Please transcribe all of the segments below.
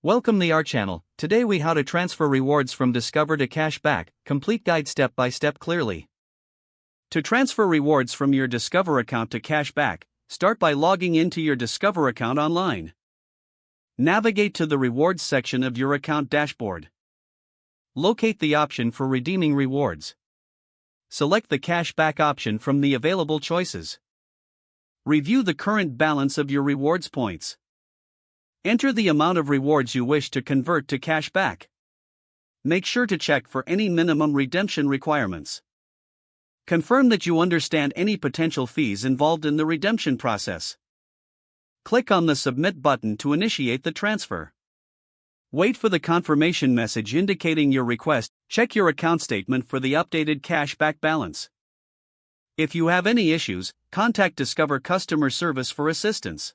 Welcome to our channel. Today we how to transfer rewards from Discover to cash back, complete guide step by step clearly. To transfer rewards from your Discover account to cash back, start by logging into your Discover account online. Navigate to the rewards section of your account dashboard. Locate the option for redeeming rewards. Select the cash back option from the available choices. Review the current balance of your rewards points. Enter the amount of rewards you wish to convert to cash back. Make sure to check for any minimum redemption requirements. Confirm that you understand any potential fees involved in the redemption process. Click on the Submit button to initiate the transfer. Wait for the confirmation message indicating your request. Check your account statement for the updated cash back balance. If you have any issues, contact Discover customer service for assistance.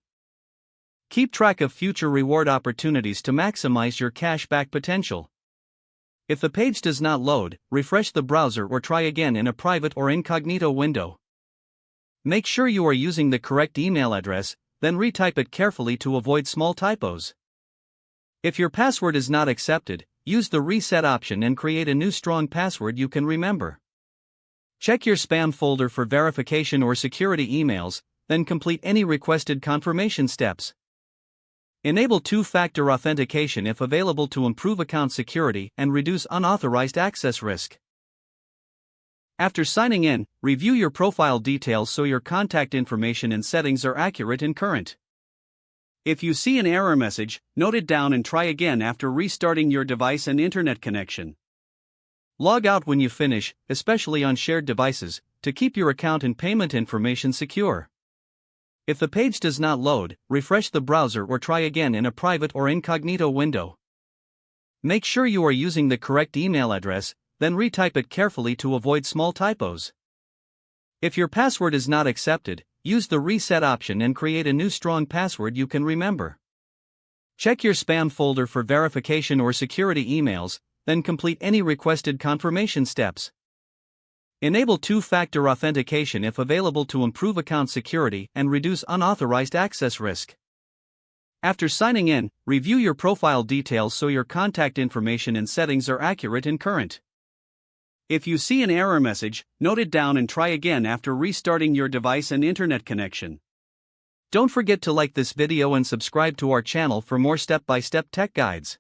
Keep track of future reward opportunities to maximize your cashback potential. If the page does not load, refresh the browser or try again in a private or incognito window. Make sure you are using the correct email address, then retype it carefully to avoid small typos. If your password is not accepted, use the reset option and create a new strong password you can remember. Check your spam folder for verification or security emails, then complete any requested confirmation steps. Enable two-factor authentication if available to improve account security and reduce unauthorized access risk. After signing in, review your profile details so your contact information and settings are accurate and current. If you see an error message, note it down and try again after restarting your device and internet connection. Log out when you finish, especially on shared devices, to keep your account and payment information secure. If the page does not load, refresh the browser or try again in a private or incognito window. Make sure you are using the correct email address, then retype it carefully to avoid small typos. If your password is not accepted, use the reset option and create a new strong password you can remember. Check your spam folder for verification or security emails, then complete any requested confirmation steps. Enable two-factor authentication if available to improve account security and reduce unauthorized access risk. After signing in, review your profile details so your contact information and settings are accurate and current. If you see an error message, note it down and try again after restarting your device and internet connection. Don't forget to like this video and subscribe to our channel for more step-by-step tech guides.